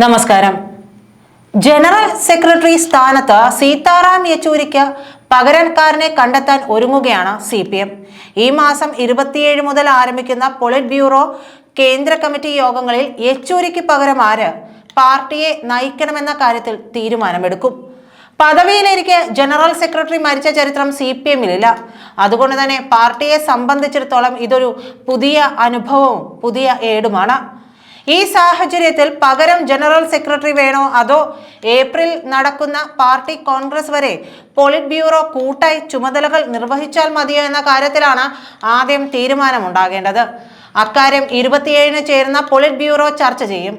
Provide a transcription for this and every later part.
നമസ്കാരം. General secretary സ്ഥാനത്ത് സീതാറാം യെച്ചൂരിക്ക് പകരക്കാരനെ കണ്ടെത്താൻ ഒരുങ്ങുകയാണ് CPM. ഈ മാസം 27 മുതൽ ആരംഭിക്കുന്ന പൊളിറ്റ് ബ്യൂറോ കേന്ദ്ര കമ്മിറ്റി യോഗങ്ങളിൽ യെച്ചൂരിക്ക് പകരം ആര് പാർട്ടിയെ നയിക്കണമെന്ന കാര്യത്തിൽ തീരുമാനമെടുക്കും. പദവിയിലിരിക്കെ ജനറൽ സെക്രട്ടറി മരിച്ച ചരിത്രം CPM-ലില്ല. അതുകൊണ്ട് തന്നെ പാർട്ടിയെ സംബന്ധിച്ചിടത്തോളം ഇതൊരു പുതിയ അനുഭവവും പുതിയ ഏടുമാണ്. ഈ സാഹചര്യത്തിൽ പകരം ജനറൽ സെക്രട്ടറി വേണോ അതോ ഏപ്രിൽ നടക്കുന്ന പാർട്ടി കോൺഗ്രസ് വരെ പൊളിറ്റ് ബ്യൂറോ കൂട്ടായി ചുമതലകൾ നിർവഹിച്ചാൽ മതിയോ എന്ന കാര്യത്തിലാണ് ആദ്യം തീരുമാനമുണ്ടാകേണ്ടത്. അക്കാര്യം 27-ന് ചേരുന്ന പൊളിറ്റ് ബ്യൂറോ ചർച്ച ചെയ്യും.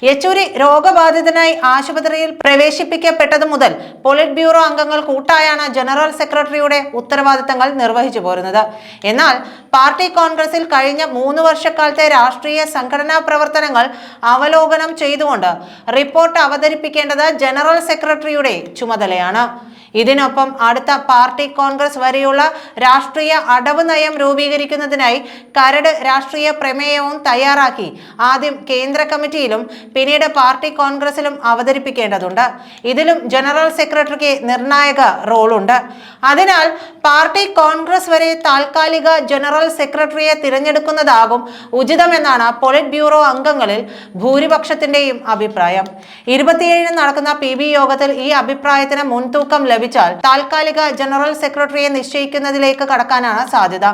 യെച്ചൂരി രോഗബാധിതനായി ആശുപത്രിയിൽ പ്രവേശിപ്പിക്കപ്പെട്ടതു മുതൽ പൊളിറ്റ് ബ്യൂറോ അംഗങ്ങൾ കൂട്ടായാണ് ജനറൽ സെക്രട്ടറിയുടെ ഉത്തരവാദിത്തങ്ങൾ നിർവഹിച്ചു പോരുന്നത്. എന്നാൽ പാർട്ടി കോൺഗ്രസിൽ കഴിഞ്ഞ 3 വർഷക്കാലത്തെ രാഷ്ട്രീയ സംഘടനാ പ്രവർത്തനങ്ങൾ അവലോകനം ചെയ്തുകൊണ്ട് റിപ്പോർട്ട് അവതരിപ്പിക്കേണ്ടത് ജനറൽ സെക്രട്ടറിയുടെ ചുമതലയാണ്. ഇതിനൊപ്പം അടുത്ത പാർട്ടി കോൺഗ്രസ് വരെയുള്ള രാഷ്ട്രീയ അടവ് നയം രൂപീകരിക്കുന്നതിനായി കരട് രാഷ്ട്രീയ പ്രമേയവും തയ്യാറാക്കി ആദ്യം കേന്ദ്ര കമ്മിറ്റിയിലും പിന്നീട് പാർട്ടി കോൺഗ്രസിലും അവതരിപ്പിക്കേണ്ടതുണ്ട്. ഇതിലും ജനറൽ സെക്രട്ടറിക്ക് നിർണായക റോളുണ്ട്. അതിനാൽ പാർട്ടി കോൺഗ്രസ് വരെ താൽക്കാലിക ജനറൽ സെക്രട്ടറിയെ തിരഞ്ഞെടുക്കുന്നതാകും ഉചിതമെന്നാണ് പൊളിറ്റ് ബ്യൂറോ അംഗങ്ങളിൽ ഭൂരിപക്ഷത്തിന്റെയും അഭിപ്രായം. 27-ന് നടക്കുന്ന PB യോഗത്തിൽ ഈ അഭിപ്രായത്തിന് മുൻതൂക്കം ലഭിച്ചാൽ താൽക്കാലിക ജനറൽ സെക്രട്ടറിയെ നിശ്ചയിക്കുന്നതിലേക്ക് കടക്കാനാണ് സാധ്യത.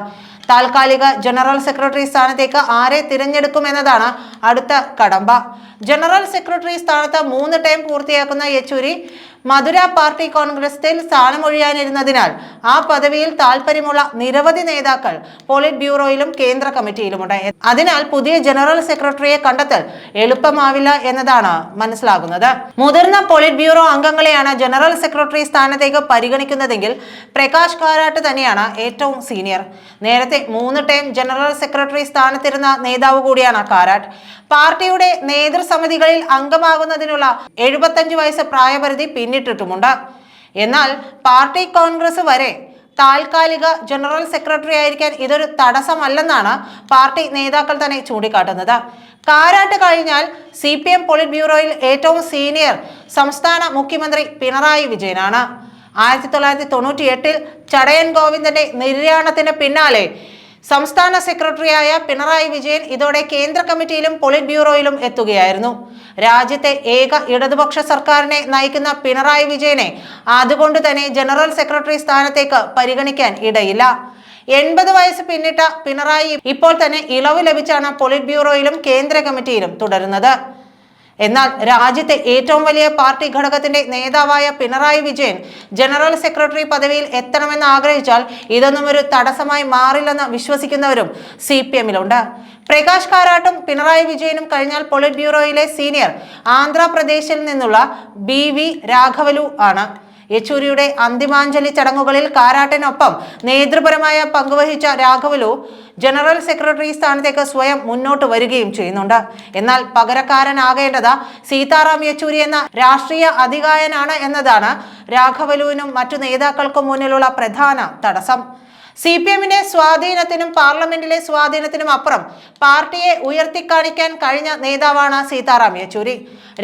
താൽക്കാലിക ജനറൽ സെക്രട്ടറി സ്ഥാനത്തേക്ക് ആരെ തിരഞ്ഞെടുക്കുമെന്നതാണ് അടുത്ത കടമ്പ. ജനറൽ സെക്രട്ടറി സ്ഥാനത്ത് 3 ടേം പൂർത്തിയാക്കുന്ന യെച്ചൂരി മധുര പാർട്ടി കോൺഗ്രസിൽ സ്ഥാനമൊഴിയാനിരുന്നതിനാൽ ആ പദവിയിൽ താല്പര്യമുള്ള നിരവധി നേതാക്കൾ പൊളിറ്റ് ബ്യൂറോയിലും കേന്ദ്ര കമ്മിറ്റിയിലുമുണ്ട്. അതിനാൽ പുതിയ ജനറൽ സെക്രട്ടറിയെ കണ്ടെത്തൽ എളുപ്പമാവില്ല എന്നതാണ് മനസ്സിലാകുന്നത്. മുതിർന്ന പൊളിറ്റ് ബ്യൂറോ അംഗങ്ങളെയാണ് ജനറൽ സെക്രട്ടറി സ്ഥാനത്തേക്ക് പരിഗണിക്കുന്നതെങ്കിൽ പ്രകാശ് കാരാട്ട് തന്നെയാണ് ഏറ്റവും സീനിയർ. നേരത്തെ 3 ടേം ജനറൽ സെക്രട്ടറി സ്ഥാനത്തിരുന്ന നേതാവ് കൂടിയാണ് കാരാട്ട്. പാർട്ടിയുടെ നേതൃസമിതികളിൽ അംഗമാകുന്നതിനുള്ള 75 വയസ്സ് പ്രായപരിധി പിന്നിട്ടിട്ടുമുണ്ട്. എന്നാൽ പാർട്ടി കോൺഗ്രസ് വരെ താൽക്കാലിക ജനറൽ സെക്രട്ടറി ആയിരിക്കാൻ ഇതൊരു തടസ്സമല്ലെന്നാണ് പാർട്ടി നേതാക്കൾ തന്നെ ചൂണ്ടിക്കാട്ടുന്നത്. കാരാട്ട് കഴിഞ്ഞാൽ CPM പൊളിറ്റ് ബ്യൂറോയിൽ ഏറ്റവും സീനിയർ സംസ്ഥാന മുഖ്യമന്ത്രി പിണറായി വിജയനാണ്. 1998-ൽ ചടയൻ ഗോവിന്ദന്റെ നിര്യാണത്തിന് പിന്നാലെ സംസ്ഥാന സെക്രട്ടറിയായ പിണറായി വിജയൻ ഇതോടെ കേന്ദ്ര കമ്മിറ്റിയിലും പൊളിറ്റ് ബ്യൂറോയിലും എത്തുകയായിരുന്നു. രാജ്യത്തെ ഏക ഇടതുപക്ഷ സർക്കാരിനെ നയിക്കുന്ന പിണറായി വിജയനെ അതുകൊണ്ട് തന്നെ ജനറൽ സെക്രട്ടറി സ്ഥാനത്തേക്ക് പരിഗണിക്കാൻ ഇടയില്ല. 80 വയസ്സ് പിന്നിട്ട പിണറായി ഇപ്പോൾ തന്നെ ഇളവ് ലഭിച്ചാണ് പൊളിറ്റ് ബ്യൂറോയിലും കേന്ദ്ര കമ്മിറ്റിയിലും തുടരുന്നത്. എന്നാൽ രാജ്യത്തെ ഏറ്റവും വലിയ പാർട്ടി ഘടകത്തിന്റെ നേതാവായ പിണറായി വിജയൻ ജനറൽ സെക്രട്ടറി പദവിയിൽ എത്തണമെന്ന് ആഗ്രഹിച്ചാൽ ഇതൊന്നും ഒരു തടസ്സമായി മാറില്ലെന്ന് വിശ്വസിക്കുന്നവരും CPM-ലുണ്ട്. പ്രകാശ് കാരാട്ടും പിണറായി വിജയനും കഴിഞ്ഞാൽ പൊളിറ്റ് ബ്യൂറോയിലെ സീനിയർ ആന്ധ്രാപ്രദേശിൽ നിന്നുള്ള BV രാഘവലു ആണ്. യെച്ചൂരിയുടെ അന്തിമാഞ്ജലി ചടങ്ങുകളിൽ കാരാട്ടിനൊപ്പം നേതൃപരമായ പങ്കുവഹിച്ച രാഘവലു ജനറൽ സെക്രട്ടറി സ്ഥാനത്തേക്ക് സ്വയം മുന്നോട്ട് വരികയും ചെയ്യുന്നുണ്ട്. എന്നാൽ പകരക്കാരനാകേണ്ടത് സീതാറാം യെച്ചൂരി എന്ന രാഷ്ട്രീയ അധികായനാണ് എന്നതാണ് രാഘവലുവിനും മറ്റു നേതാക്കൾക്കും മുന്നിലുള്ള പ്രധാന തടസ്സം. CPM-ന്റെ സ്വാധീനത്തിനും പാർലമെന്റിലെ സ്വാധീനത്തിനും അപ്പുറം പാർട്ടിയെ ഉയർത്തിക്കാണിക്കാൻ കഴിഞ്ഞ നേതാവാണ് സീതാറാം യെച്ചൂരി.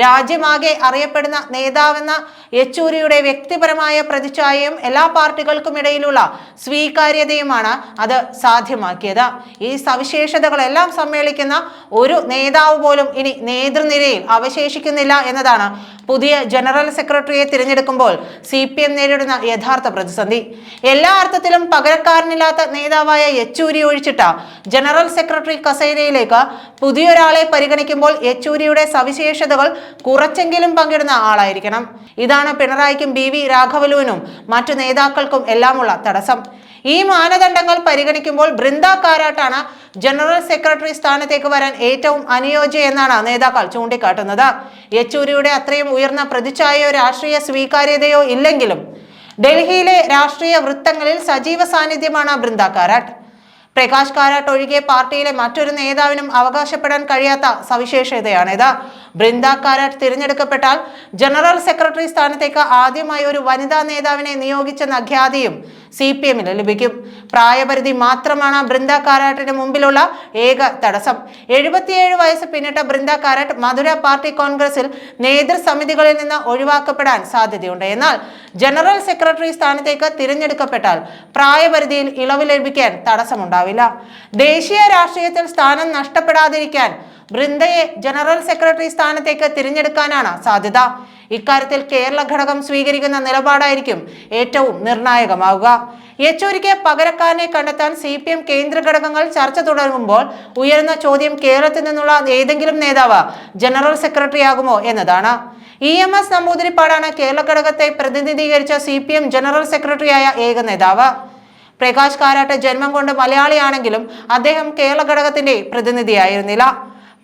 രാജ്യമാകെ അറിയപ്പെടുന്ന നേതാവെന്ന യെച്ചൂരിയുടെ വ്യക്തിപരമായ പ്രതിച്ഛായയും എല്ലാ പാർട്ടികൾക്കുമിടയിലുള്ള സ്വീകാര്യതയുമാണ് അത് സാധ്യമാക്കിയത്. ഈ സവിശേഷതകളെല്ലാം സമ്മേളിക്കുന്ന ഒരു നേതാവ് പോലും ഇനി നേതൃനിരയിൽ അവശേഷിക്കുന്നില്ല എന്നതാണ് പുതിയ ജനറൽ സെക്രട്ടറിയെ തിരഞ്ഞെടുക്കുമ്പോൾ CPM നേരിടുന്ന യഥാർത്ഥ പ്രതിസന്ധി. എല്ലാ അർത്ഥത്തിലും പകരക്കാരനില്ലാത്ത നേതാവായ യെച്ചൂരി ഒഴിച്ചിട്ട ജനറൽ സെക്രട്ടറി കസേരയിലേക്ക് പുതിയൊരാളെ പരിഗണിക്കുമ്പോൾ യെച്ചൂരിയുടെ സവിശേഷതകൾ കുറച്ചെങ്കിലും പങ്കിടുന്ന ആളായിരിക്കണം. ഇതാണ് പിണറായിക്കും BV രാഘവലുവിനും മറ്റു നേതാക്കൾക്കും എല്ലാമുള്ള തടസ്സം. ഈ മാനദണ്ഡങ്ങൾ പരിഗണിക്കുമ്പോൾ ബൃന്ദ കാരാട്ടാണ് ജനറൽ സെക്രട്ടറി സ്ഥാനത്തേക്ക് വരാൻ ഏറ്റവും അനുയോജ്യ എന്നാണ് നേതാക്കൾ ചൂണ്ടിക്കാട്ടുന്നത്. യെച്ചൂരിയുടെ അത്രയും ഉയർന്ന പ്രതിച്ഛായയോ രാഷ്ട്രീയ സ്വീകാര്യതയോ ഇല്ലെങ്കിലും ഡൽഹിയിലെ രാഷ്ട്രീയ വൃത്തങ്ങളിൽ സജീവ സാന്നിധ്യമാണ് ബൃന്ദ കാരാട്ട്. പ്രകാശ് കാരാട്ട് ഒഴികെ പാർട്ടിയിലെ മറ്റൊരു നേതാവിനും അവകാശപ്പെടാൻ കഴിയാത്ത സവിശേഷതയാണിത്. ബൃന്ദ കാരാട്ട് തിരഞ്ഞെടുക്കപ്പെട്ടാൽ ജനറൽ സെക്രട്ടറി സ്ഥാനത്തേക്ക് ആദ്യമായി ഒരു വനിതാ നേതാവിനെ നിയോഗിച്ചെന്ന ഖ്യാതിയും CPMന് ലഭിക്കും. പ്രായപരിധി മാത്രമാണ് ബൃന്ദ കാരാട്ടിന് മുമ്പിലുള്ള ഏക തടസ്സം. 77 വയസ്സ് പിന്നിട്ട ബൃന്ദ കാരാട്ട് മധുര പാർട്ടി കോൺഗ്രസിൽ നേതൃസമിതികളിൽ നിന്ന് ഒഴിവാക്കപ്പെടാൻ സാധ്യതയുണ്ട്. എന്നാൽ ജനറൽ സെക്രട്ടറി സ്ഥാനത്തേക്ക് തിരഞ്ഞെടുക്കപ്പെട്ടാൽ പ്രായപരിധിയിൽ ഇളവ് ലഭിക്കാൻ തടസ്സമുണ്ടാവില്ല. ദേശീയ രാഷ്ട്രീയത്തിൽ സ്ഥാനം നഷ്ടപ്പെടാതിരിക്കാൻ ബൃന്ദയെ ജനറൽ സെക്രട്ടറി സ്ഥാനത്തേക്ക് തിരഞ്ഞെടുക്കാനാണ് സാധ്യത. ഇക്കാര്യത്തിൽ കേരള ഘടകം സ്വീകരിക്കുന്ന നിലപാടായിരിക്കും ഏറ്റവും നിർണായകമാവുക. യെച്ചൂരിക്ക് പകരക്കാരനെ കണ്ടെത്താൻ CPM കേന്ദ്ര ഘടകങ്ങൾ ചർച്ച തുടങ്ങുമ്പോൾ ഉയരുന്ന ചോദ്യം കേരളത്തിൽ നിന്നുള്ള ഏതെങ്കിലും നേതാവ് ജനറൽ സെക്രട്ടറി ആകുമോ എന്നതാണ്. EMS നമ്പൂതിരിപ്പാടാണ് കേരള ഘടകത്തെ പ്രതിനിധീകരിച്ച CPM ജനറൽ സെക്രട്ടറിയായ ഏക നേതാവ്. പ്രകാശ് കാരാട്ട് ജന്മം കൊണ്ട് മലയാളിയാണെങ്കിലും അദ്ദേഹം കേരള ഘടകത്തിന്റെ പ്രതിനിധിയായിരുന്നില്ല.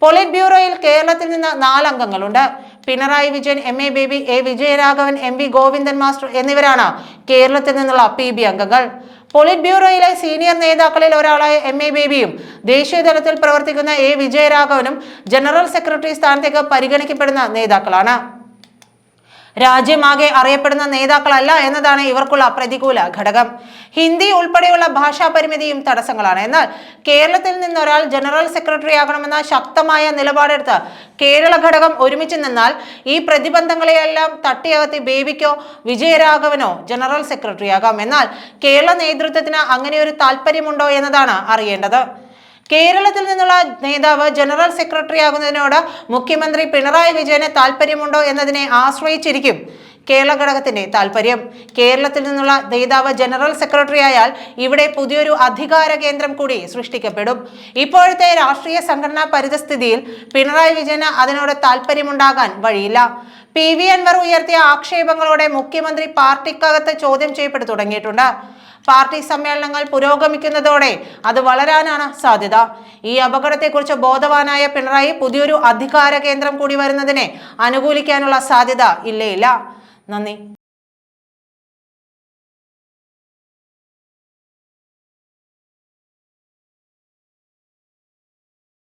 പോളിറ്റ് ബ്യൂറോയിൽ കേരളത്തിൽ നിന്ന് 4 അംഗങ്ങളുണ്ട്. Pinarayi Vijayan, MA Baby, A Vijayaraghavan, MV Govindan master എന്നിവരാണ് കേരളത്തിൽ നിന്നുള്ള PB അംഗങ്ങൾ. പോളിറ്റ് ബ്യൂറോയിലെ സീനിയർ നേതാക്കളിൽ ഒരാളായ MA ബേബിയും ദേശീയ തലത്തിൽ പ്രവർത്തിക്കുന്ന A വിജയരാഘവനും ജനറൽ സെക്രട്ടറി സ്ഥാനത്തേക്ക് പരിഗണിക്കപ്പെടുന്ന നേതാക്കളാണ്. രാജ്യമാകെ അറിയപ്പെടുന്ന നേതാക്കളല്ല എന്നതാണ് ഇവർക്കുള്ള പ്രതികൂല ഘടകം. ഹിന്ദി ഉൾപ്പെടെയുള്ള ഭാഷാ പരിമിതിയും തടസ്സങ്ങളാണ്. എന്നാൽ കേരളത്തിൽ നിന്നൊരാൾ ജനറൽ സെക്രട്ടറി ആകണമെന്ന ശക്തമായ നിലപാടെടുത്ത് കേരള ഘടകം ഒരുമിച്ച് നിന്നാൽ ഈ പ്രതിബന്ധങ്ങളെയെല്ലാം തട്ടിയകത്തി ബേബിക്കോ വിജയരാഘവനോ ജനറൽ സെക്രട്ടറി ആകാം. എന്നാൽ കേരള നേതൃത്വത്തിന് അങ്ങനെ ഒരു താല്പര്യമുണ്ടോ എന്നതാണ് അറിയേണ്ടത്. കേരളത്തിൽ നിന്നുള്ള നേതാവ് ജനറൽ സെക്രട്ടറി ആകുന്നതിനോട് മുഖ്യമന്ത്രി പിണറായി വിജയന് താല്പര്യമുണ്ടോ എന്നതിനെ ആശ്രയിച്ചിരിക്കും കേരള ഘടകത്തിന്റെ താല്പര്യം. കേരളത്തിൽ നിന്നുള്ള നേതാവ് ജനറൽ സെക്രട്ടറി ആയാൽ ഇവിടെ പുതിയൊരു അധികാര കേന്ദ്രം കൂടി സൃഷ്ടിക്കപ്പെടും. ഇപ്പോഴത്തെ രാഷ്ട്രീയ സംഘടനാ പരിതസ്ഥിതിയിൽ പിണറായി വിജയന് അതിനോട് താല്പര്യമുണ്ടാകാൻ വഴിയില്ല. PV അൻവർ ഉയർത്തിയ ആക്ഷേപങ്ങളോടെ മുഖ്യമന്ത്രി പാർട്ടിക്കകത്ത് ചോദ്യം ചെയ്യപ്പെട്ടു തുടങ്ങിയിട്ടുണ്ട്. പാർട്ടി സമ്മേളനങ്ങൾ പുരോഗമിക്കുന്നതോടെ അത് വളരാനാണ് സാധ്യത. ഈ അപകടത്തെക്കുറിച്ച് ബോധവാനായ പിണറായി പുതിയൊരു അധികാര കേന്ദ്രം കൂടി വരുന്നതിനെ അനുകൂലിക്കാനുള്ള സാധ്യത ഇല്ല. നന്ദി.